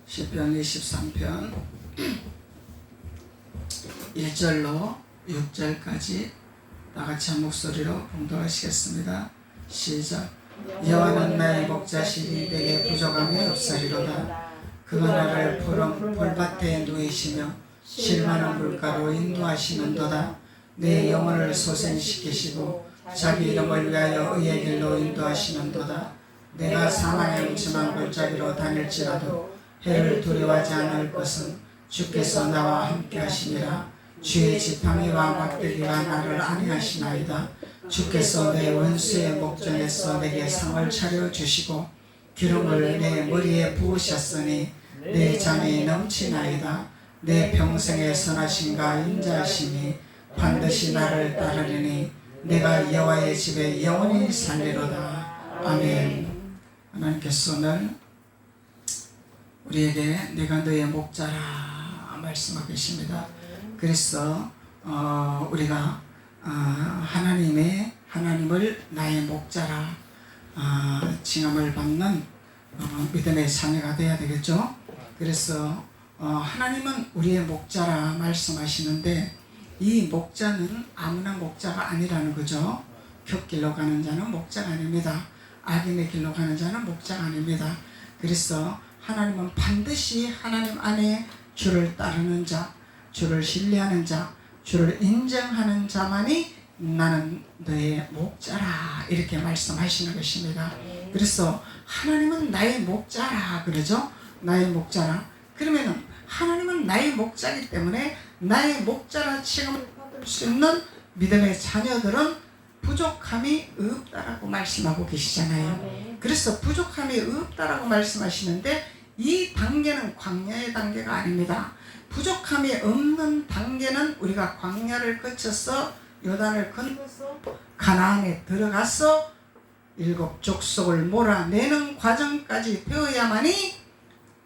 시편 23편 1절로 6절까지 다같이 한 목소리로 봉독하시겠습니다. 시작. 여호와는 나의 목자시니 내게 부족함이 없으리로다. 그가 나를 푸른 풀밭에 누이시며 실만한 물가로 인도하시는도다. 내 영혼을 솟아시키시고 자기 이름을 위하여 의의 길로 인도하시는도다. 내가 사망의 음침한 골짜기로 다닐지라도 해를 두려워하지 않을 것은 주께서 나와 함께 하시니라. 주의 지팡이와 막대기가 나를 안위하시나이다. 주께서 내 원수의 목전에서 내게 상을 차려주시고 기름을 내 머리에 부으셨으니 내 잔이 넘치나이다. 내 평생의 선하심과 인자하심이 반드시 나를 따르리니 내가 여호와의 집에 영원히 살리로다. 아멘. 하나님께서 오늘 우리에게 내가 너의 목자라 말씀하고 계십니다. 그래서 우리가 하나님을 나의 목자라 칭함을 받는 믿음의 자녀가 되어야 되겠죠. 그래서 하나님은 우리의 목자라 말씀하시는데 이 목자는 아무나 목자가 아니라는 거죠. 흙길로 가는 자는 목자가 아닙니다. 악인의 길로 가는 자는 목자가 아닙니다. 그래서 하나님은 반드시 하나님 안에 주를 따르는 자, 주를 신뢰하는 자, 주를 인정하는 자만이 나는 너의 목자라 이렇게 말씀하시는 것입니다. 그래서 하나님은 나의 목자라 그러죠. 나의 목자라. 그러면은 하나님은 나의 목자이기 때문에 나의 목자라 칭함을 받을 수 있는 믿음의 자녀들은 부족함이 없다라고 말씀하고 계시잖아요. 그래서 부족함이 없다라고 말씀하시는데 이 단계는 광야의 단계가 아닙니다. 부족함이 없는 단계는 우리가 광야를 거쳐서 요단을 건너서 가나안에 들어가서 7 족속을 몰아내는 과정까지 되어야만이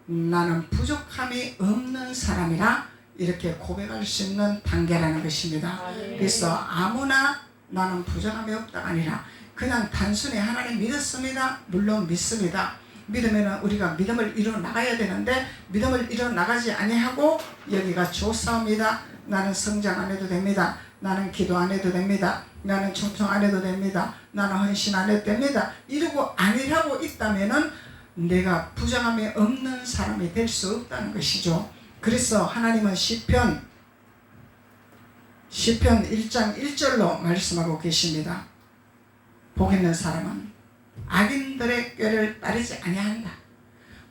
나는 부족함이 없는 사람이라 이렇게 고백할 수 있는 단계라는 것입니다. 그래서 아무나 나는 부족함이 없다가 아니라 그냥 단순히 하나님 믿었습니다. 물론 믿습니다. 믿으면 우리가 믿음을 이뤄나가야 되는데 믿음을 이뤄나가지 아니하고 여기가 조사옵니다. 나는 성장 안 해도 됩니다. 나는 기도 안 해도 됩니다. 나는 충성 안 해도 됩니다. 나는 헌신 안 해도 됩니다. 이러고 아니라고 있다면은 내가 부정함이 없는 사람이 될 수 없다는 것이죠. 그래서 하나님은 시편 1장 1절로 말씀하고 계십니다. 복 있는 사람은 악인들의 꾀를 따르지 아니한다.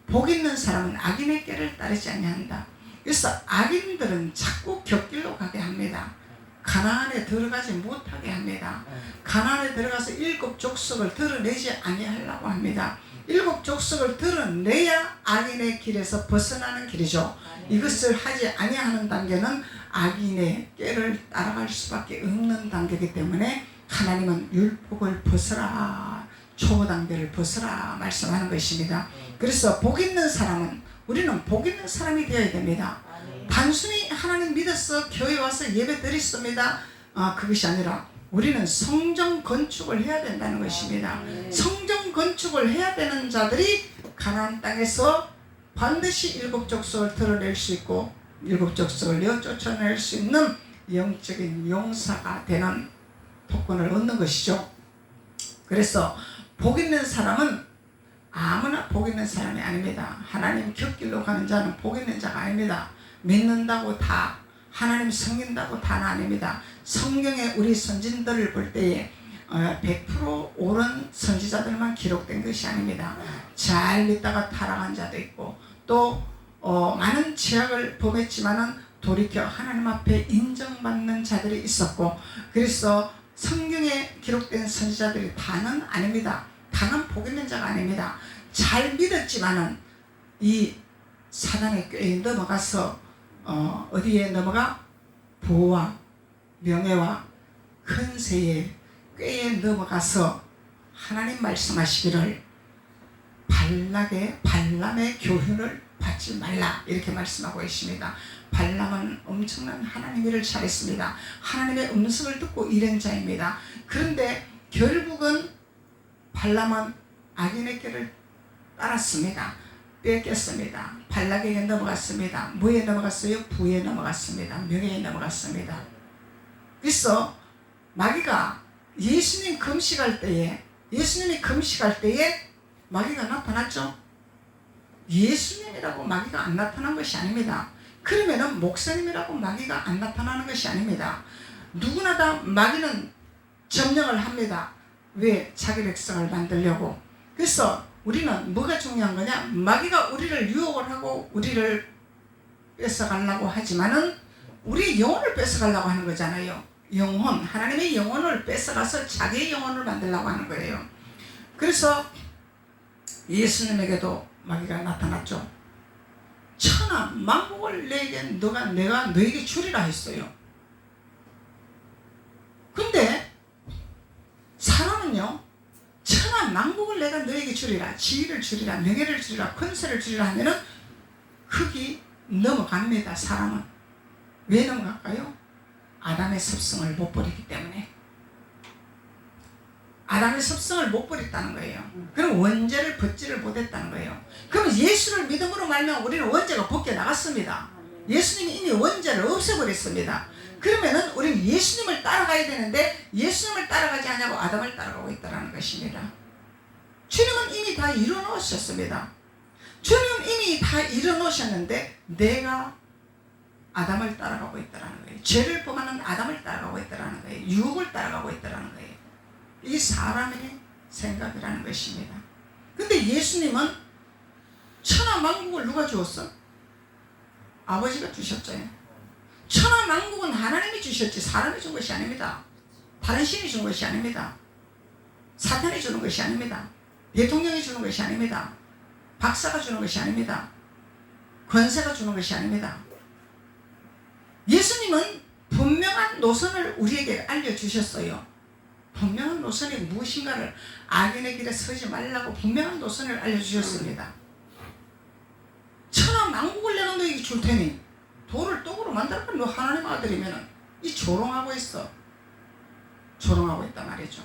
복 있는 사람은 악인의 꾀를 따르지 아니한다. 그래서 악인들은 자꾸 곁길로 가게 합니다. 가나안에 들어가지 못하게 합니다. 가나안에 들어가서 7 족속을 드러내지 아니하려고 합니다. 7 족속을 드러내야 악인의 길에서 벗어나는 길이죠. 이것을 하지 아니하는 단계는 악인의 꾀를 따라갈 수밖에 없는 단계이기 때문에 하나님은 율법을 벗어라, 초단계를 벗어라 말씀하는 것입니다. 그래서 복 있는 사람은 우리는 복 있는 사람이 되어야 됩니다. 단순히 하나님 믿어서 교회 와서 예배 드렸습니다. 그것이 아니라 우리는 성전 건축을 해야 된다는 것입니다. 성전 건축을 해야 되는 자들이 가나안 땅에서 반드시 7 족속을 드러낼 수 있고 7 족속을 쫓아낼 수 있는 영적인 용사가 되는 특권을 얻는 것이죠. 그래서 복 있는 사람은 아무나 복 있는 사람이 아닙니다. 하나님 곁길로 가는 자는 복 있는 자가 아닙니다. 믿는다고 다 하나님 섬긴다고 다는 아닙니다. 성경에 우리 선진들을 볼 때에 100% 옳은 선지자들만 기록된 것이 아닙니다. 잘 믿다가 타락한 자도 있고 또 많은 죄악을 범했지만은 돌이켜 하나님 앞에 인정받는 자들이 있었고 그래서 성경에 기록된 선지자들이 다는 아닙니다. 다는 복 있는 자가 아닙니다. 잘 믿었지만은 이 사단의 꾀에 넘어가서 어디에 넘어가? 부와 명예와 큰세의 꾀에 넘어가서 하나님 말씀하시기를 발람의 교훈을 받지 말라 이렇게 말씀하고 있습니다. 발람은 엄청난 하나님 일을 잘했습니다. 하나님의 음성을 듣고 일한 자입니다. 그런데 결국은 발람은 악인의 길을 따랐습니다. 뺏겼습니다. 발락에게 넘어갔습니다. 뭐에 넘어갔어요? 부에 넘어갔습니다. 명예에 넘어갔습니다. 그래서 마귀가 예수님이 금식할 때에 마귀가 나타났죠. 예수님이라고 마귀가 안 나타난 것이 아닙니다. 그러면은 목사님이라고 마귀가 안 나타나는 것이 아닙니다. 누구나 다 마귀는 점령을 합니다. 왜? 자기 백성을 만들려고. 그래서 우리는 뭐가 중요한 거냐? 마귀가 우리를 유혹을 하고 우리를 뺏어가려고 하지만은 우리 영혼을 뺏어가려고 하는 거잖아요. 영혼, 하나님의 영혼을 뺏어가서 자기의 영혼을 만들려고 하는 거예요. 그래서 예수님에게도 마귀가 나타났죠. 천하 만국을 내가 너에게 주리라 했어요. 근데 사람은요, 천하 만국을 내가 너에게 주리라, 지위를 주리라, 명예를 주리라, 권세를 주리라 하면은 흙이 넘어갑니다. 사람은. 왜 넘어갈까요? 아담의 습성을 못 버리기 때문에. 아담의 습성을 못 버렸다는 거예요. 그럼 원죄를 벗지를 못했다는 거예요. 그럼 예수를 믿음으로 말면 우리는 원죄가 벗겨나갔습니다. 예수님이 이미 원죄를 없애버렸습니다. 그러면은 우리는 예수님을 따라가야 되는데 예수님을 따라가지 않냐고 아담을 따라가고 있다는 것입니다. 주님은 이미 다 이뤄놓으셨습니다. 주님은 이미 다 이뤄놓으셨는데 내가 아담을 따라가고 있다는 거예요. 죄를 범하는 아담을 따라가고 있다는 거예요. 유혹을 따라가고 있다는 거예요. 이 사람의 생각이라는 것입니다. 근데 예수님은 천하 만국을 누가 주었어? 아버지가 주셨죠. 천하 만국은 하나님이 주셨지 사람이 준 것이 아닙니다. 다른 신이 준 것이 아닙니다. 사탄이 주는 것이 아닙니다. 대통령이 주는 것이 아닙니다. 박사가 주는 것이 아닙니다. 권세가 주는 것이 아닙니다. 예수님은 분명한 노선을 우리에게 알려주셨어요. 분명한 노선이 무엇인가를, 악인의 길에 서지 말라고 분명한 노선을 알려주셨습니다. 천하 만국을 내가 너에게 줄 테니 돌을 떡으로 만들까? 너 하나님 아들이면 이 조롱하고 있어. 조롱하고 있단 말이죠.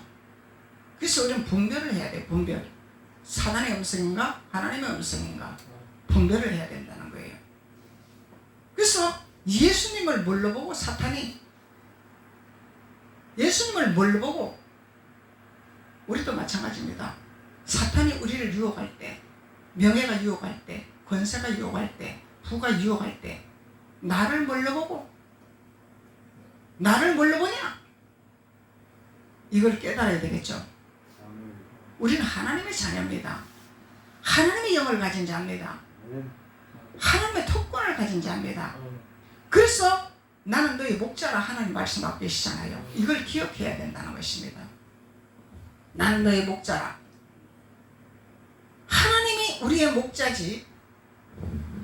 그래서 우리는 분별을 해야 돼. 분별. 사단의 음성인가 하나님의 음성인가 분별을 해야 된다는 거예요. 그래서 예수님을 뭘로 보고 사탄이, 예수님을 뭘로 보고 우리도 마찬가지입니다. 사탄이 우리를 유혹할 때, 명예가 유혹할 때, 권세가 유혹할 때, 부가 유혹할 때 나를 뭘로 보고, 나를 뭘로 보냐? 이걸 깨달아야 되겠죠. 우리는 하나님의 자녀입니다. 하나님의 영을 가진 자입니다. 하나님의 특권을 가진 자입니다. 그래서 나는 너희 목자라 하나님 말씀하고 계시잖아요. 이걸 기억해야 된다는 것입니다. 나는 너희 목자라. 하나님이 우리의 목자지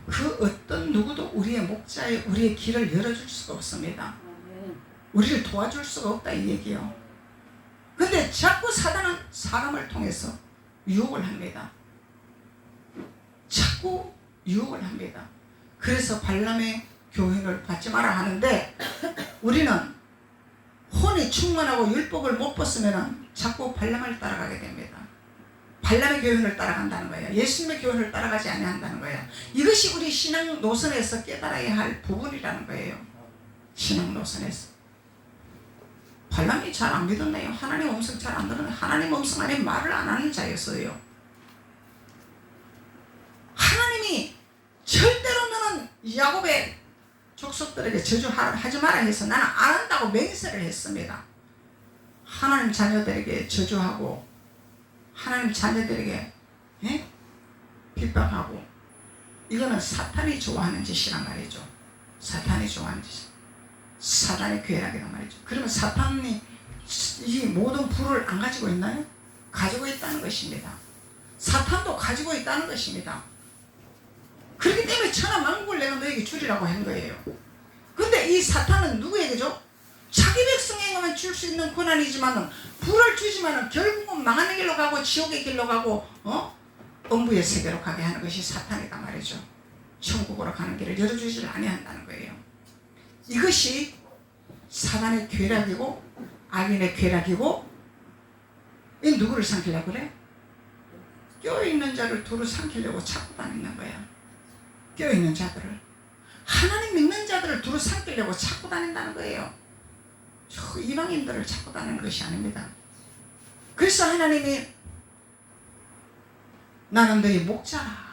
그 어떤 누구도 우리의 목자에 우리의 길을 열어줄 수가 없습니다. 우리를 도와줄 수가 없다 이 얘기요. 근데 자꾸 사단은 사람을 통해서 유혹을 합니다. 자꾸 유혹을 합니다. 그래서 발람의 교훈을 받지 마라 하는데 우리는 혼이 충만하고 율법을 못 벗으면 자꾸 발람을 따라가게 됩니다. 발람의 교훈을 따라간다는 거예요. 예수님의 교훈을 따라가지 아니한다는 거예요. 이것이 우리 신앙 노선에서 깨달아야 할 부분이라는 거예요. 신앙 노선에서. 발람이 잘 안 믿었네요. 하나님 음성 잘 안 들었네요. 하나님 음성 안에 말을 안 하는 자였어요. 하나님이 절대로 너는 야곱의 족속들에게 저주하지 마라 해서 나는 안 한다고 맹세를 했습니다. 하나님 자녀들에게 저주하고 하나님 자녀들에게 핍박하고 이거는 사탄이 좋아하는 짓이란 말이죠. 사탄이 좋아하는 짓. 사단의 괴락이란 말이죠. 그러면 사탄이 이 모든 불을 안 가지고 있나요? 가지고 있다는 것입니다. 사탄도 가지고 있다는 것입니다. 그렇기 때문에 천하 만국을 내가 너에게 주리라고 한 거예요. 근데 이 사탄은 누구에게 줘? 자기 백성에게만 줄 수 있는 권한이지만은 불을 주지만은 결국은 망하는 길로 가고 지옥의 길로 가고 음부의 세계로 가게 하는 것이 사탄이다 말이죠. 천국으로 가는 길을 열어주지 아니한다는 거예요. 이것이 사단의 괴락이고 악인의 괴락이고 이 누구를 삼키려고 그래? 껴있는 자를 두루 삼키려고 찾고 다니는 거야. 껴있는 자들을, 하나님 믿는 자들을 두루 삼키려고 찾고 다닌다는 거예요. 이방인들을 찾고 다니는 것이 아닙니다. 그래서 하나님이 나는 너희 목자라,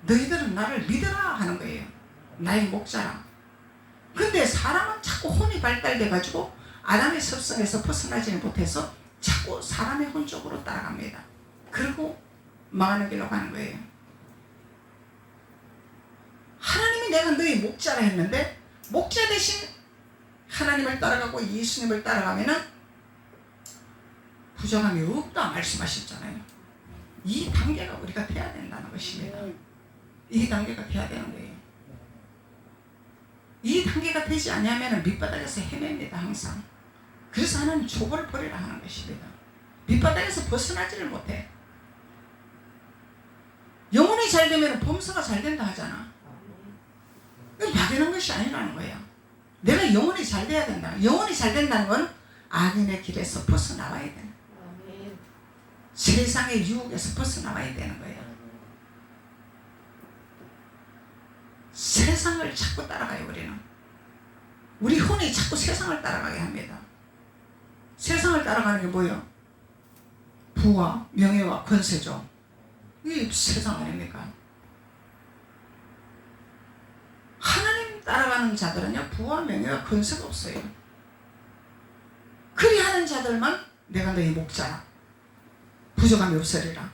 너희들은 나를 믿어라 하는 거예요. 나의 목자라. 근데 사람은 자꾸 혼이 발달돼 가지고 아담의 습성에서 벗어나지 못해서 자꾸 사람의 혼 쪽으로 따라갑니다. 그리고 망하는 길로 가는 거예요. 하나님이 내가 너희 목자라 했는데, 목자 대신 하나님을 따라가고 예수님을 따라가면은 부정함이 없다 말씀하셨잖아요. 이 단계가 우리가 돼야 된다는 것입니다. 이 단계가 돼야 되는 거예요. 이 단계가 되지 않으면 밑바닥에서 헤맵니다, 항상. 그래서 하나님 초보를 버리라 하는 것입니다. 밑바닥에서 벗어나지를 못해. 영혼이 잘 되면 범사가 잘 된다 하잖아. 이건 막연한 것이 아니라는 거야. 내가 영혼이 잘 돼야 된다. 영혼이 잘 된다는 건 악인의 길에서 벗어나와야 되는, 세상의 유혹에서 벗어나와야 되는 거예요. 세상을 자꾸 따라가요. 우리는 우리 혼이 자꾸 세상을 따라가게 합니다. 세상을 따라가는 게 뭐예요? 부와 명예와 권세죠. 이게 세상 아닙니까? 하나님 따라가는 자들은요, 부와 명예와 권세가 없어요. 그리하는 자들만 내가 너희 목자라, 부족함이 없으리라.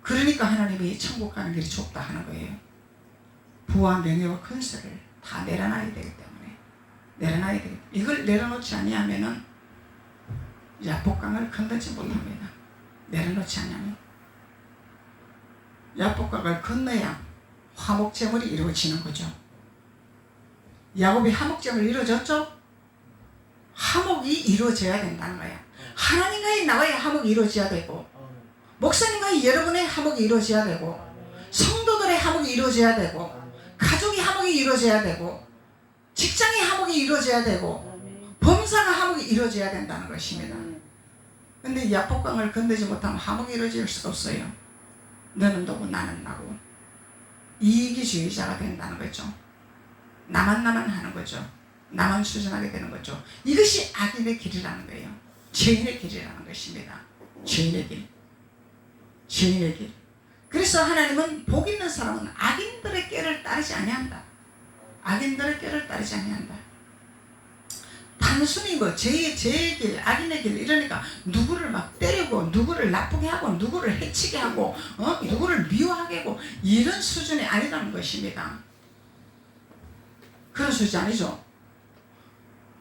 그러니까 하나님이 천국 가는 길이 좁다 하는 거예요. 부와 명예와 권세를 다 내려놔야 되기 때문에, 내려놔야 되기 때문에, 이걸 내려놓지 아니하면은 야복강을 건너지 못합니다. 내려놓지 않으면. 야복강을 건너야 화목제물이 이루어지는 거죠. 야곱이 화목제물 이루어졌죠? 화목이 이루어져야 된다는 거야. 하나님과의 나와의 화목이 이루어져야 되고, 목사님과의 여러분의 화목이 이루어져야 되고, 성도들의 화목이 이루어져야 되고, 가족의 화목이 이루어져야 되고, 직장의 화목이 이루어져야 되고, 범사가 화목이 이루어져야 된다는 것입니다. 근데 야복강을 건너지 못하면 화목이 이루어질 수가 없어요. 너는 너고 나는 나고 이기주의자가 된다는 거죠. 나만 하는 거죠. 나만 추진하게 되는 거죠. 이것이 악인의 길이라는 거예요. 죄인의 길이라는 것입니다. 죄인의 길. 죄인의 길. 그래서 하나님은 복 있는 사람은 악인들의 꾀를 따르지 아니한다. 악인들의 꾀를 따르지 아니한다. 단순히 뭐 죄의 길, 악인의 길 이러니까 누구를 막 때리고, 누구를 나쁘게 하고, 누구를 해치게 하고, 누구를 미워하게 하고, 이런 수준이 아니라는 것입니다. 그런 수준이 아니죠.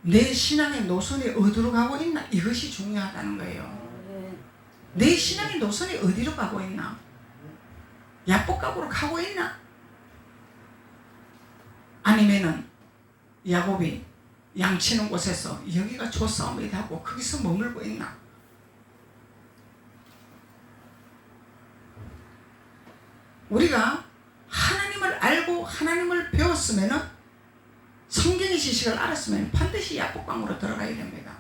내 신앙의 노선이 어디로 가고 있나, 이것이 중요하다는 거예요. 내 신앙의 노선이 어디로 가고 있나, 야복강으로 가고 있나, 아니면은 야곱이 양치는 곳에서 여기가 조싸움이 되고 거기서 머물고 있나. 우리가 하나님을 알고 하나님을 배웠으면, 성경의 지식을 알았으면 반드시 야복강으로 들어가야 됩니다.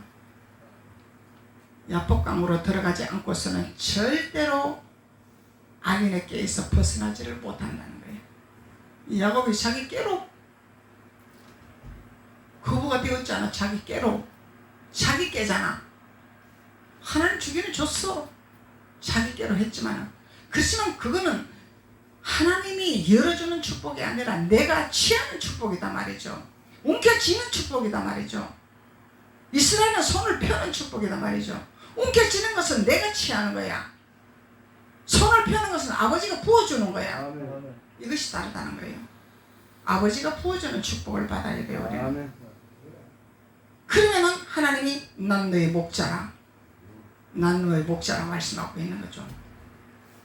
야복강으로 들어가지 않고서는 절대로 악인의 꾀에서 벗어나지를 못한다는 거예요. 야곱이 자기 꾀로 거부가 되었잖아. 자기 꾀로. 자기 꾀잖아. 하나님 주기는 줬어. 자기 꾀로 했지만, 그렇지만 그거는 하나님이 열어주는 축복이 아니라 내가 취하는 축복이다 말이죠. 움켜쥐는 축복이다 말이죠. 이스라엘은 손을 펴는 축복이다 말이죠. 움켜쥐는 것은 내가 취하는 거야. 손을 펴는 것은 아버지가 부어주는 거야. 이것이 다르다는 거예요. 아버지가 부어주는 축복을 받아야 돼요. 우리는. 그러면은 하나님이 난 너의 목자라, 난 너의 목자라 말씀하고 있는 거죠.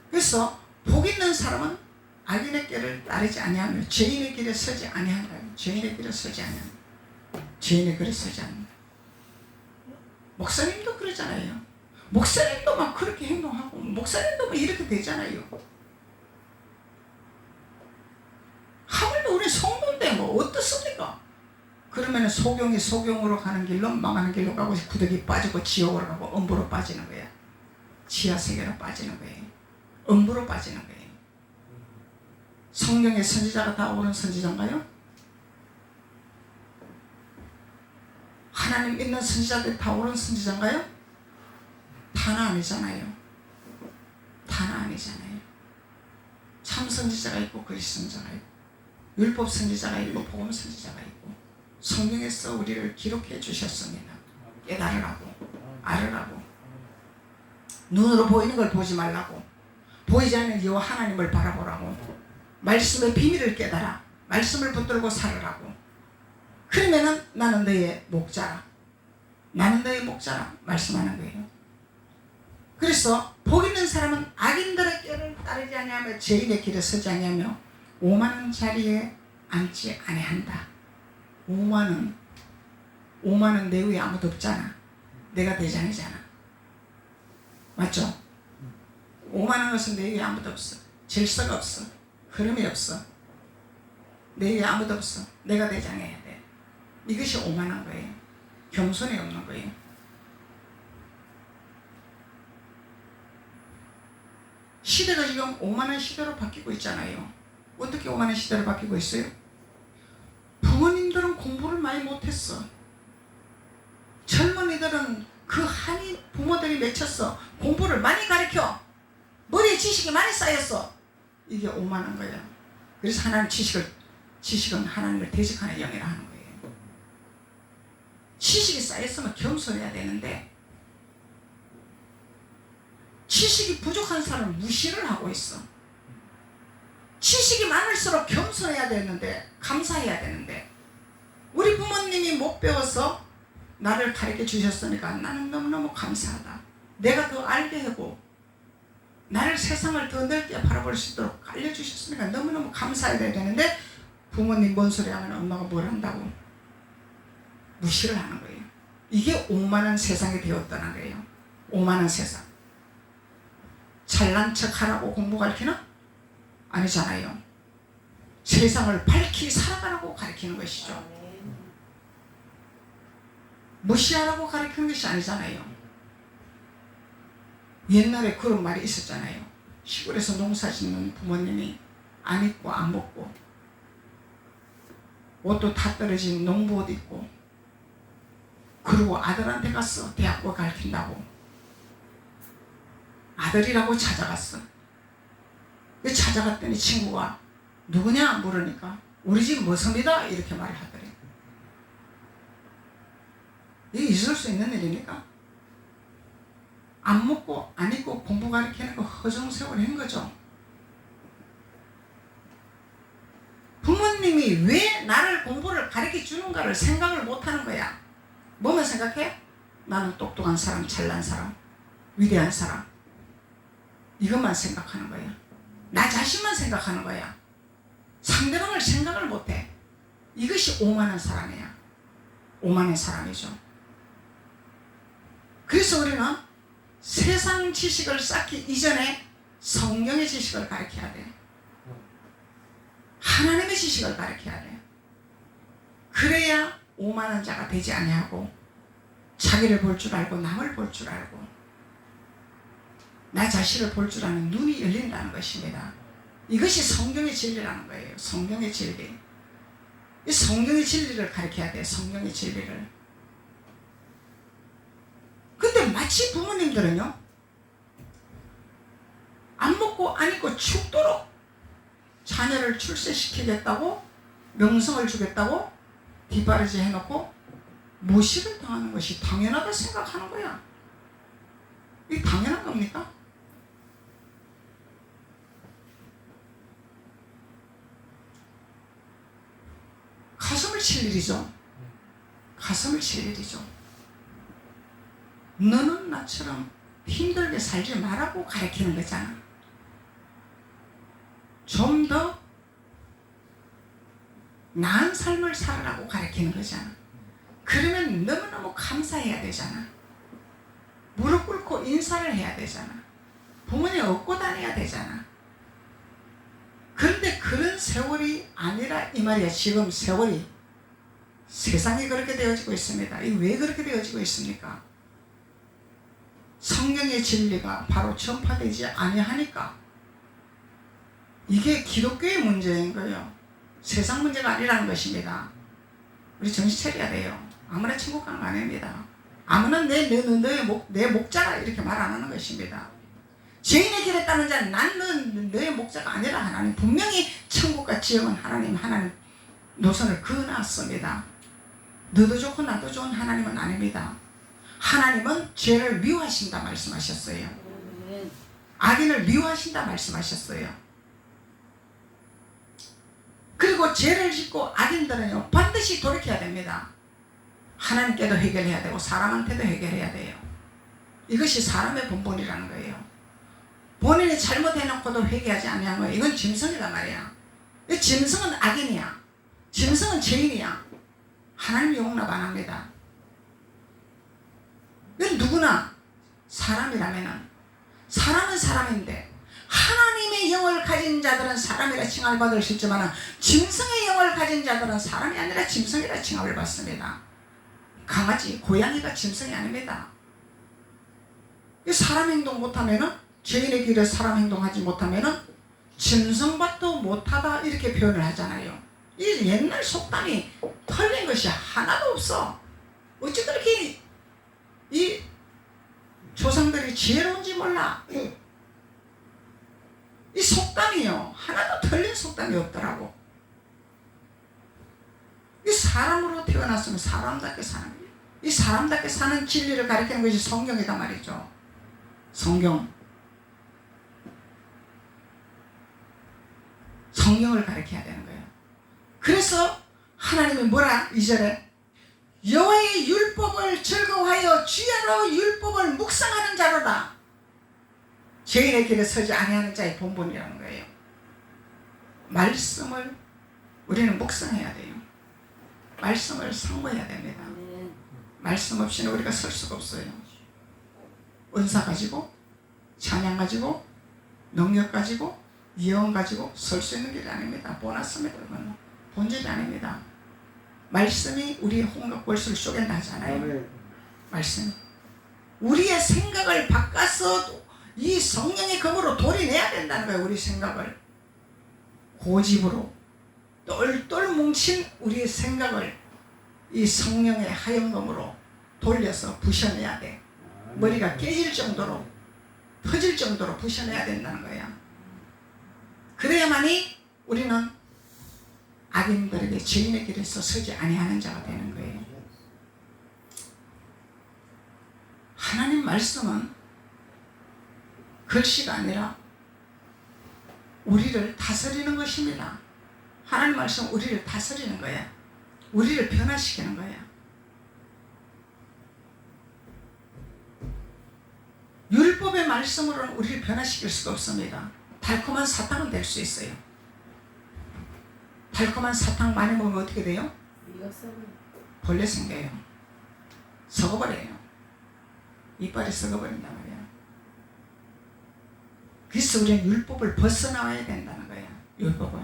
그래서 복 있는 사람은 악인의 길을 따르지 아니하며 죄인의 길에 서지 아니한다. 죄인의 길에 서지 아니한다. 죄인의 길에 서지 않는다. 목사님도 그러잖아요. 목사님도 막 그렇게 행동하고, 목사님도 뭐 이렇게 되잖아요. 하물며 우리 성도인데 뭐 어떻습니까? 그러면 소경이 소경으로 가는 길로 망하는 길로 가고, 구덩이 빠지고 지옥으로 가고 엄보로 빠지는 거야. 지하세계로 빠지는 거예요. 음부로 빠지는 거예요. 성경의 선지자가 다 옳은 선지자인가요? 하나님 믿는 선지자들이 다 옳은 선지자인가요? 다는 아니잖아요. 다는 아니잖아요. 참 선지자가 있고 거짓 선지자가 있고 율법 선지자가 있고 복음 선지자가 있고 성경에서 우리를 기록해 주셨습니다. 깨달으라고, 알으라고, 눈으로 보이는 걸 보지 말라고, 보이지 않는 여호와 하나님을 바라보라고, 말씀의 비밀을 깨달아 말씀을 붙들고 살으라고. 그러면은 나는 너의 목자라, 나는 너의 목자라 말씀하는 거예요. 그래서 복 있는 사람은 악인들의 꾀를 따르지 아니하며 죄인의 길에 서지 아니하며 오만한 자리에 앉지 아니한다. 오만은 내 위에 아무도 없잖아. 내가 대장이잖아. 맞죠? 오만한 것은 내 위에 아무도 없어. 질서가 없어. 흐름이 없어. 내 위에 아무도 없어. 내가 대장해야 돼. 이것이 오만한 거예요. 겸손이 없는 거예요. 시대가 지금 오만한 시대로 바뀌고 있잖아요. 어떻게 오만한 시대로 바뀌고 있어요? 부모님들은 공부를 많이 못했어. 젊은이들은 그 한이 부모들이 맺혔어. 공부를 많이 가르쳐. 머리에 지식이 많이 쌓였어. 이게 오만한 거야. 그래서 하나님 지식은 하나님을 대적하는 영이라 하는 거예요. 지식이 쌓였으면 겸손해야 되는데 지식이 부족한 사람은 무시를 하고 있어. 지식이 많을수록 겸손해야 되는데, 감사해야 되는데, 우리 부모님이 못 배워서 나를 가르쳐 주셨으니까 나는 너무너무 감사하다. 내가 더 알게 하고 나를 세상을 더 넓게 바라볼 수 있도록 알려주셨으니까 너무너무 감사해야 되는데, 부모님 뭔 소리 하면 엄마가 뭘 한다고 무시를 하는 거예요. 이게 오만한 세상이 되었다는 거예요. 오만한 세상. 잘난 척 하라고 공부 가르치나? 아니잖아요. 세상을 밝히 살아가라고 가르치는 것이죠. 무시하라고 가르치는 것이 아니잖아요. 옛날에 그런 말이 있었잖아요. 시골에서 농사 짓는 부모님이 안 입고 안 먹고 옷도 다 떨어진 농부옷 입고 그리고 아들한테 갔어. 대학교 가르친다고. 아들이라고 찾아갔어. 찾아갔더니 친구가 누구냐 물으니까 우리 집 머슴이다 이렇게 말을 하더래. 이게 있을 수 있는 일입니까? 안 먹고 안 입고 공부 가르치는 거 허송세월이 한 거죠. 부모님이 왜 나를 공부를 가르쳐 주는가를 생각을 못하는 거야. 뭐만 생각해? 나는 똑똑한 사람, 잘난 사람, 위대한 사람, 이것만 생각하는 거야. 나 자신만 생각하는 거야. 상대방을 생각을 못해. 이것이 오만한 사람이야. 오만한 사람이죠. 그래서 우리는 세상 지식을 쌓기 이전에 성경의 지식을 가르쳐야 돼. 하나님의 지식을 가르쳐야 돼. 그래야 오만한 자가 되지 아니하고 자기를 볼 줄 알고 남을 볼 줄 알고 나 자신을 볼 줄 아는 눈이 열린다는 것입니다. 이것이 성경의 진리라는 거예요. 성경의 진리. 이 성경의 진리를 가르쳐야 돼. 성경의 진리를. 근데 마치 부모님들은요, 안 먹고 안 입고 죽도록 자녀를 출세시키겠다고 명성을 주겠다고 뒷바라지 해놓고 무시를 당하는 것이 당연하다 생각하는 거야. 이게 당연한 겁니까? 가슴을 칠 일이죠. 가슴을 칠 일이죠. 너는 나처럼 힘들게 살지 말라고 가르치는 거잖아. 좀 더 나은 삶을 살라고 가르치는 거잖아. 그러면 너무너무 감사해야 되잖아. 무릎 꿇고 인사를 해야 되잖아. 부모님 업고 다녀야 되잖아. 그런데 그런 세월이 아니라 이 말이야. 지금 세월이 세상이 그렇게 되어지고 있습니다. 이 왜 그렇게 되어지고 있습니까? 성경의 진리가 바로 전파되지 아니하니까 이게 기독교의 문제인 거예요. 세상 문제가 아니라는 것입니다. 우리 정신 차려야 돼요. 아무나 천국 가는 거 아닙니다. 아무나 내 목자라 이렇게 말 안 하는 것입니다. 죄인의 길에 따른 자는 난 너의 목자가 아니라 하나님 분명히 천국과 지옥은 하나님 노선을 그어놨습니다. 너도 좋고 나도 좋은 하나님은 아닙니다. 하나님은 죄를 미워하신다 말씀하셨어요. 악인을 미워하신다 말씀하셨어요. 그리고 죄를 짓고 악인들은요 반드시 돌이켜야 됩니다. 하나님께도 해결해야 되고 사람한테도 해결해야 돼요. 이것이 사람의 본분이라는 거예요. 본인이 잘못해놓고도 회개하지 않는 거예요. 이건 짐승이란 말이야. 짐승은 악인이야. 짐승은 죄인이야. 하나님 용납 안 합니다. 누구나 사람이라면은 사람은 사람인데 하나님의 영을 가진 자들은 사람이라 칭함을 받을 수 있지만 짐승의 영을 가진 자들은 사람이 아니라 짐승이라 칭함을 받습니다. 강아지, 고양이가 짐승이 아닙니다. 사람 행동 못하면은 죄인의 길에 사람 행동하지 못하면은 짐승밭도 못하다 이렇게 표현을 하잖아요. 이 옛날 속담이 틀린 것이 하나도 없어. 어찌 그렇게 이 조상들이 지혜로운지 몰라. 이 속담이요 하나도 틀린 속담이 없더라고. 이 사람으로 태어났으면 사람답게 사는 거예요. 이 사람답게 사는 진리를 가리키는 것이 성경이다 말이죠. 성경을 가리켜야 되는 거예요. 그래서 하나님이 뭐라 2절에 여호와의 율법을 즐거워하여 주야로 율법을 묵상하는 자로다. 죄인의 길에 서지 아니하는 자의 본분이라는 거예요. 말씀을 우리는 묵상해야 돼요. 말씀을 상고해야 됩니다. 말씀 없이는 우리가 설 수가 없어요. 은사 가지고 찬양 가지고 능력 가지고 예언 가지고 설 수 있는 길이 아닙니다. 보너스입니다. 그건 본질이 아닙니다. 말씀이 우리의 홍각 골수를 쪼갠다 하잖아요. 말씀 우리의 생각을 바꿔서 이 성령의 검으로 돌이내야 된다는 거예요. 우리 생각을 고집으로 똘똘 뭉친 우리의 생각을 이 성령의 하얀검으로 돌려서 부셔내야 돼. 머리가 깨질 정도로 터질 정도로 부셔내야 된다는 거야. 그래야만이 우리는 악인들에게 죄인의 길에서 서지 아니하는 자가 되는 거예요. 하나님 말씀은 글씨가 아니라 우리를 다스리는 것입니다. 하나님 말씀은 우리를 다스리는 거야. 우리를 변화시키는 거야. 율법의 말씀으로는 우리를 변화시킬 수가 없습니다. 달콤한 사탕은 될 수 있어요. 달콤한 사탕 많이 먹으면 어떻게 돼요? 벌레 생겨요. 썩어버려요. 이빨이 썩어버린단 말이야. 그래서 우리는 율법을 벗어나와야 된다는 거야. 율법을.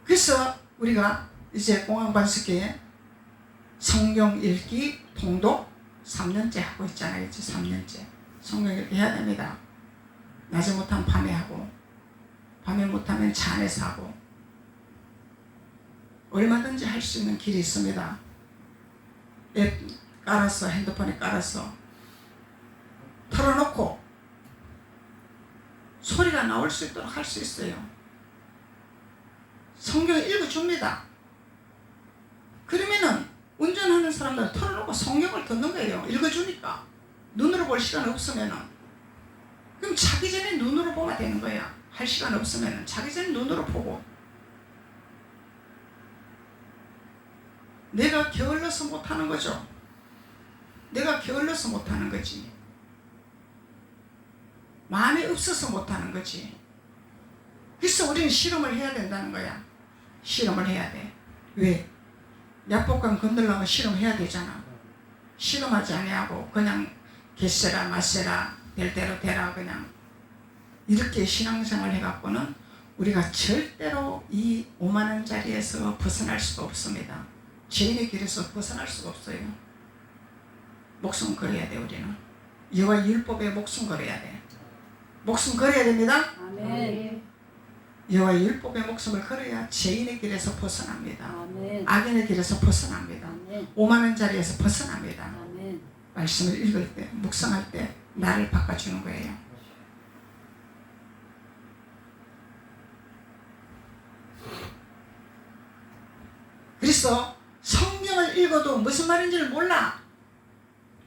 그래서 우리가 이제 공항반석기에 성경 읽기 통독 3년째 하고 있잖아요. 이제 3년째 성경 읽기 해야 됩니다. 낮에 못하면 밤에 하고 밤에 못하면 차 안에서 하고 얼마든지 할 수 있는 길이 있습니다. 앱 깔아서 핸드폰에 깔아서 틀어놓고 소리가 나올 수 있도록 할 수 있어요. 성경을 읽어줍니다. 그러면은 운전하는 사람들 틀어놓고 성경을 듣는 거예요. 읽어주니까. 눈으로 볼 시간 없으면은. 그럼 자기 전에 눈으로 보면 되는 거야. 할 시간 없으면은 자기 전에 눈으로 보고. 내가 게을러서 못하는 거죠. 내가 게을러서 못하는 거지. 마음이 없어서 못하는 거지. 그래서 우리는 실험을 해야 된다는 거야. 실험을 해야 돼. 왜? 약복강 건들려면 실험해야 되잖아. 실험하지 아니하고 그냥 개세라 마세라 될 대로 되라 그냥 이렇게 신앙생활 해갖고는 우리가 절대로 이 오만한 자리에서 벗어날 수가 없습니다. 죄인의 길에서 벗어날 수가 없어요. 목숨 걸어야 돼. 우리는 여호와의 율법에 목숨 걸어야 돼. 목숨 걸어야 됩니다. 아멘. 여호와의 율법에 목숨을 걸어야 죄인의 길에서 벗어납니다. 아멘. 악인의 길에서 벗어납니다. 아멘. 오만한 자리에서 벗어납니다. 아멘. 말씀을 읽을 때, 묵상할 때 나를 바꿔주는 거예요. 그래서 성경을 읽어도 무슨 말인지를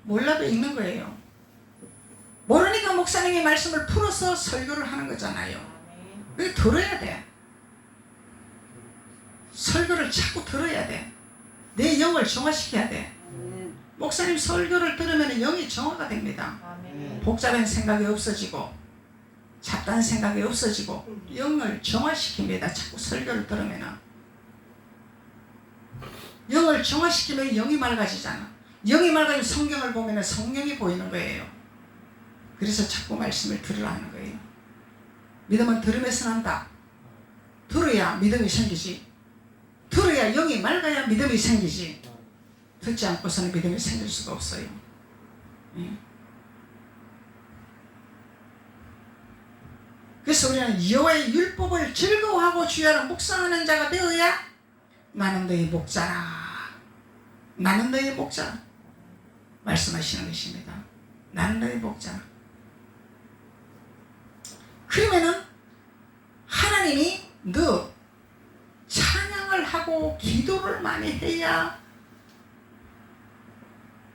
몰라도 읽는 거예요. 모르니까 목사님이 말씀을 풀어서 설교를 하는 거잖아요. 그게 들어야 돼. 설교를 자꾸 들어야 돼. 내 영을 정화시켜야 돼. 목사님 설교를 들으면 영이 정화가 됩니다. 복잡한 생각이 없어지고 잡다한 생각이 없어지고 영을 정화시킵니다. 자꾸 설교를 들으면. 영을 정화시키면 영이 맑아지잖아. 영이 맑아지면 성경을 보면 성령이 보이는 거예요. 그래서 자꾸 말씀을 들으라는 거예요. 믿음은 들음에서 난다. 들어야 믿음이 생기지. 들어야 영이 맑아야 믿음이 생기지. 듣지 않고서는 믿음이 생길 수가 없어요. 그래서 우리는 여호와의 율법을 즐거워하고 주야로 묵상하는 자가 되어야 나는 너희 목자라. 나는 너희 목자라. 말씀하시는 것입니다. 나는 너희 목자라. 그러면은 하나님이 너 찬양을 하고 기도를 많이 해야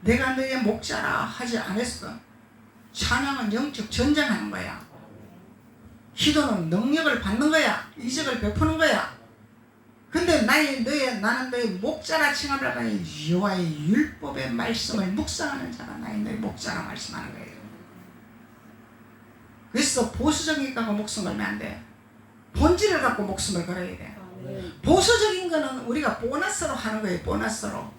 내가 너의 목자라 하지 않았어. 찬양은 영적 전쟁하는 거야. 기도는 능력을 받는 거야. 이적을 베푸는 거야. 근데 나는 너의 목자라 칭함을 하니 여호와의 율법의 말씀을 묵상하는 자가 나의 너의 목자라 말씀하는 거예요. 그래서 보수적인 것과 목숨 걸면 안 돼. 본질을 갖고 목숨을 걸어야 돼. 보수적인 거는 우리가 보너스로 하는 거예요. 보너스로.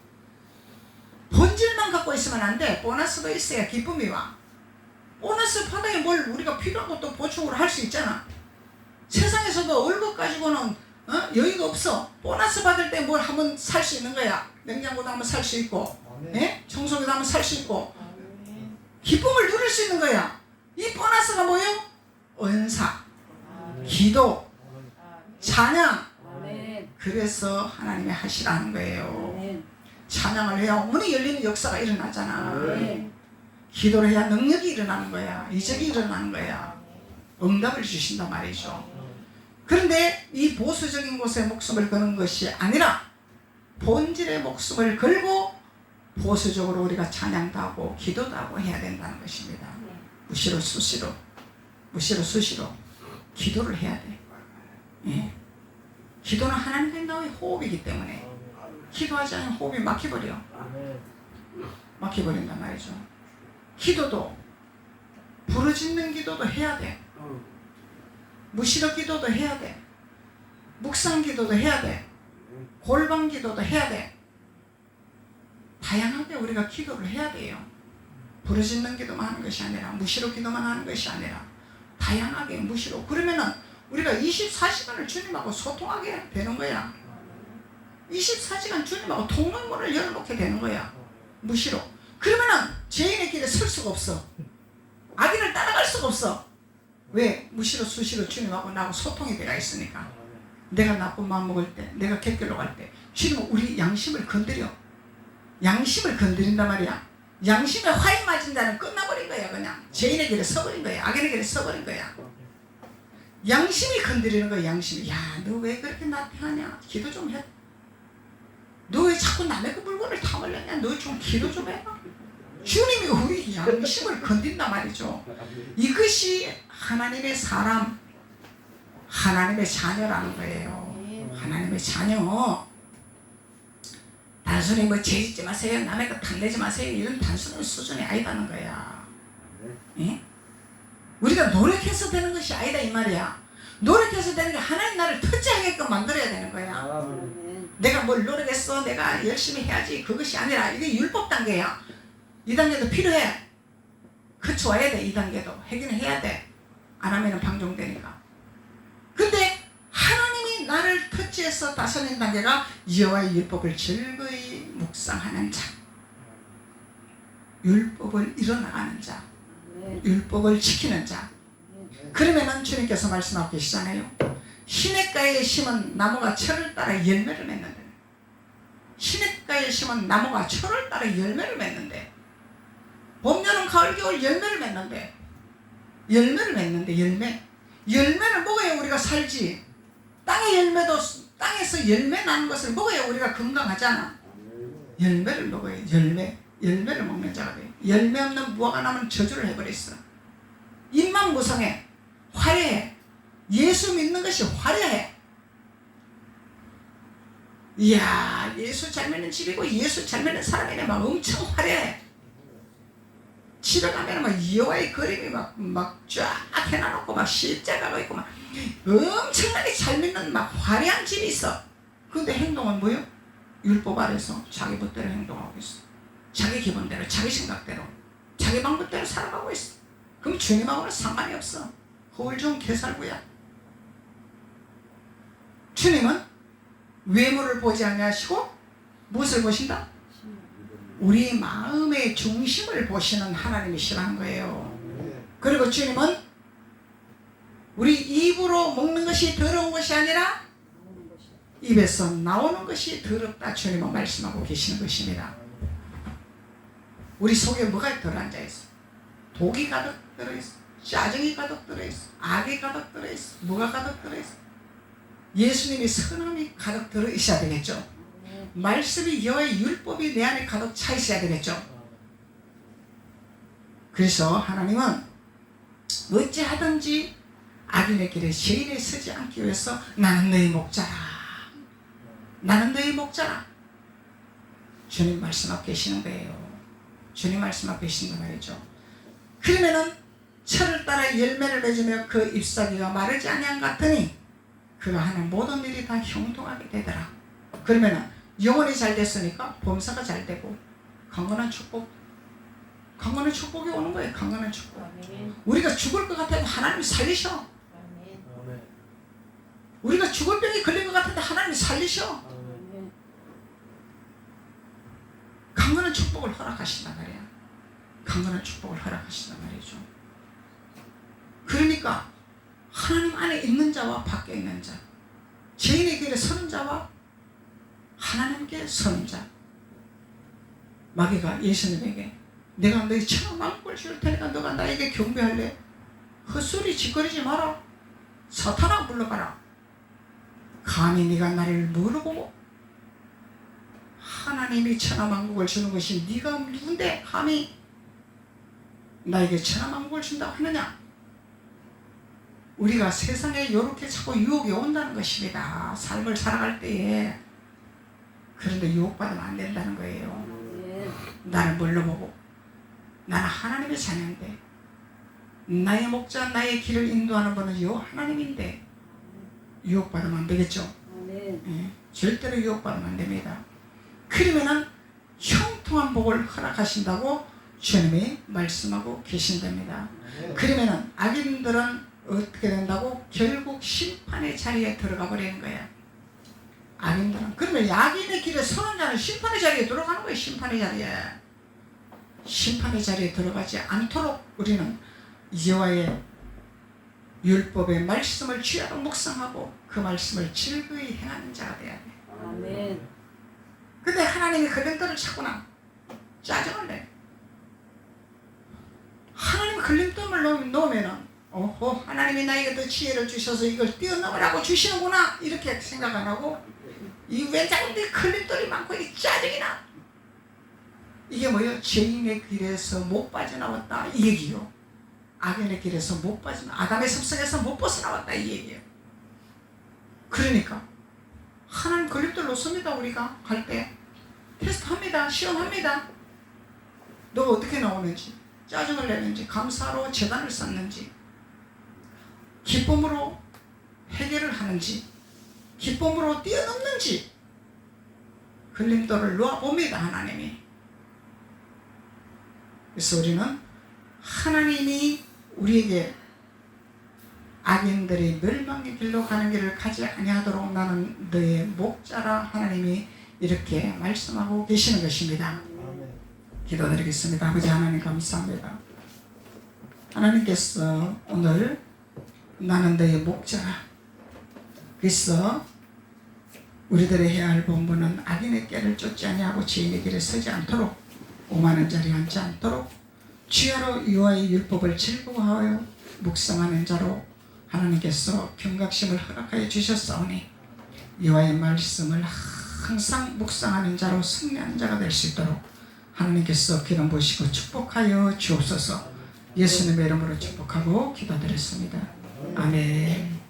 본질만 갖고 있으면 안 돼. 보너스도 있어야 기쁨이 와. 보너스 받아야 뭘 우리가 필요한 것도 보충으로 할 수 있잖아. 세상에서도 월급 가지고는 여유가 없어. 보너스 받을 때 뭘 한번 살 수 있는 거야. 냉장고도 한번 살 수 있고, 청소기도 한번 살 수 있고, 기쁨을 누릴 수 있는 거야. 이 보너스가 뭐예요? 은사, 기도, 찬양. 그래서 하나님이 하시라는 거예요. 찬양을 해야 문이 열리는 역사가 일어나잖아. 기도를 해야 능력이 일어나는 거야. 이적이 일어나는 거야. 응답을 주신단 말이죠. 그런데 이 보수적인 곳에 목숨을 거는 것이 아니라 본질의 목숨을 걸고 보수적으로 우리가 찬양도 하고 기도도 하고 해야 된다는 것입니다. 무시로 수시로 기도를 해야 돼. 기도는 하나님과의 호흡이기 때문에 기도하지 않으면 호흡이 막혀버린단 말이죠. 기도도 부르짖는 기도도 해야 돼. 무시로 기도도 해야 돼. 묵상 기도도 해야 돼. 골방 기도도 해야 돼. 다양하게 우리가 기도를 해야 돼요. 부르짖는 기도만 하는 것이 아니라 무시로 기도만 하는 것이 아니라 다양하게 무시로. 그러면은 우리가 24시간을 주님하고 소통하게 되는 거야. 24시간 주님하고 통로문을 열어놓게 되는 거야. 무시로. 그러면은 죄인의 길에 설 수가 없어. 악인을 따라갈 수가 없어. 왜? 무시로 수시로 주님하고 나하고 소통이 되어 있으니까. 내가 나쁜 마음 먹을 때, 내가 객길로 갈 때 주님은 우리 양심을 건드려. 양심을 건드린단 말이야. 양심에 화이 맞은 자는 끝나버린 거야. 그냥 죄인의 길에 서버린 거야. 악인의 길에 서버린 거야. 양심이 건드리는 거야. 양심이. 야, 너 왜 그렇게 나한테 하냐? 기도 좀 해. 너 왜 자꾸 남의 그 물건을 탐을려냐? 너 좀 기도 좀 해라. 주님이 우리 양심을 건든단 말이죠. 이것이 하나님의 사람, 하나님의 자녀라는 거예요. 하나님의 자녀. 단순히 뭐 죄짓지 마세요, 남의 거 탐내지 마세요, 이런 단순한 수준이 아니다는 거야. 예? 우리가 노력해서 되는 것이 아니다 이 말이야. 노력해서 되는 게 하나님 나를 터치하게끔 만들어야 되는 거야. 내가 뭘 노력했어, 내가 열심히 해야지, 그것이 아니라 이게 율법 단계야. 이 단계도 필요해. 그쳐와야 돼. 이 단계도 해기는 해야 돼. 안 하면 방종되니까. 근데 하나님이 나를 터치해서 다스리는 단계가 여호와의 율법을 즐거이 묵상하는 자, 율법을 이뤄나가는 자, 율법을 지키는 자. 그러면은 주님께서 말씀하고 계시잖아요. 시냇가에 심은 나무가 철을 따라 열매를 맺는데, 시냇가에 심은 나무가 철을 따라 열매를 맺는데, 봄, 여름, 가을, 겨울 열매를 맺는데, 열매를 먹어야 우리가 살지. 땅에서 열매 나는 것을 먹어야 우리가 건강하잖아. 열매를 먹어야 열매를 먹는 자가 돼. 열매 없는 무화과 나무는 저주를 해버렸어. 입만 무성해, 화려해. 예수 믿는 것이 화려해. 이야, 예수 잘 믿는 집이고 예수 잘 믿는 사람이네. 막 엄청 화려해. 집에 가면 막 여호와의 그림이 막 쫙 해놔놓고 막 십자가가 있고 막 엄청나게 잘 믿는 막 화려한 집이 있어. 근데 행동은 뭐요? 율법 아래서 자기 멋대로 행동하고 있어. 자기 기분대로, 자기 생각대로, 자기 방법대로 살아가고 있어. 그럼 주님하고는 상관이 없어. 허울 좋은 개살구야. 주님은 외모를 보지 아니하시고 무엇을 보신다? 우리 마음의 중심을 보시는 하나님이시라는 거예요. 그리고 주님은 우리 입으로 먹는 것이 더러운 것이 아니라 입에서 나오는 것이 더럽다, 주님은 말씀하고 계시는 것입니다. 우리 속에 뭐가 들어앉아 있어? 독이 가득 들어있어. 짜증이 가득 들어있어. 악이 가득 들어있어. 뭐가 가득 들어있어? 예수님이 선함이 가득 들어있어야 되겠죠. 말씀이 여호와의 율법이 내 안에 가득 차 있어야 되겠죠. 그래서 하나님은 어찌하든지 악인의 길에 죄인이 서지 않기 위해서 나는 너희 목자라, 나는 너희 목자라, 주님 말씀하고 계시는 거예요. 주님 말씀하고 계시는 거 말이죠. 그러면은 철을 따라 열매를 맺으며 그 잎사귀가 마르지 아니한 같으니 그가 하는 모든 일이 다 형통하게 되더라. 그러면은 영혼이 잘 됐으니까 범사가 잘 되고 강건한 축복이 오는 거예요. 강건한 축복. 우리가 죽을 것 같아도 하나님이 살리셔. 우리가 죽을 병이 걸린 것 같은데 하나님이 살리셔. 강건한 축복을 허락하신단 말이야. 강건한 축복을 허락하신단 말이죠. 그러니까 하나님 안에 있는 자와 밖에 있는 자, 죄인의 길에 서는 자와 하나님께 서는 자. 마귀가 예수님에게 내가 너희 천만 꼴 줄 테니까 너가 나에게 경배할래? 헛소리 짓거리지 마라. 사탄아 불러가라. 감히 네가 나를 뭐로 보고 하나님이 천하만국을 주는 것이 네가 누군데 감히 나에게 천하만국을 준다고 하느냐. 우리가 세상에 이렇게 자꾸 유혹이 온다는 것입니다. 삶을 살아갈 때에. 그런데 유혹받으면 안 된다는 거예요. 나를 뭘로 보고? 나는 하나님의 자녀인데, 나의 목자, 나의 길을 인도하는 분은 요 하나님인데 유혹받으면 안 되겠죠. 절대로 유혹받으면 안 됩니다. 그러면은 형통한 복을 허락하신다고 주님이 말씀하고 계신답니다. 그러면은 악인들은 어떻게 된다고? 결국 심판의 자리에 들어가 버리는 거야. 악인들은. 그러면 악인의 길에 서는 자는 심판의 자리에 들어가는 거예요. 심판의 자리에. 심판의 자리에 들어가지 않도록 우리는 여호와의 율법의 말씀을 주야로 묵상하고 그 말씀을 즐거이 행하는 자가 돼야 돼. 아멘. 근데 하나님이 걸림돌을 찾거나 짜증을 내. 하나님이 걸림돌을 놓으면은 하나님이 나에게 더 지혜를 주셔서 이걸 뛰어넘으라고 주시는구나 이렇게 생각 안 하고 이 왜 자꾸 내 걸림돌이 많고 이 짜증이 나. 이게 뭐예요? 죄인의 길에서 못 빠져나왔다 이 얘기요. 악인의 길에서 못 빠져나왔다. 아담의 습성에서 못 벗어나왔다 이 얘기예요. 그러니까 하나님 걸림돌 놓습니다. 우리가 갈 때 테스트합니다. 시험합니다. 너가 어떻게 나오는지, 짜증을 내는지, 감사로 재단을 쌓는지, 기쁨으로 해결을 하는지, 기쁨으로 뛰어넘는지 걸림돌을 놓아봅니다. 하나님이. 그래서 우리는 하나님이 우리에게 악인들이 멸망의 길로 가는 길을 가지 아니하도록 나는 너의 목자라 하나님이 이렇게 말씀하고 계시는 것입니다. 기도드리겠습니다. 아버지 하나님 감사합니다. 하나님께서 오늘 나는 너의 목자라. 그래서 우리들의 해야 할 본분은 악인의 꾀를 쫓지 아니하고 죄인의 길에 서지 않도록 오만한 자리에 앉지 않도록 주야로 여호와의 율법을 즐거워하여 묵상하는 자로 하나님께서 경각심을 허락하여 주셨사오니 여호와의 말씀을 항상 묵상하는 자로 승리하는 자가 될 수 있도록 하나님께서 기름 부으시고 축복하여 주옵소서. 예수님의 이름으로 축복하고 기도드렸습니다. 아멘.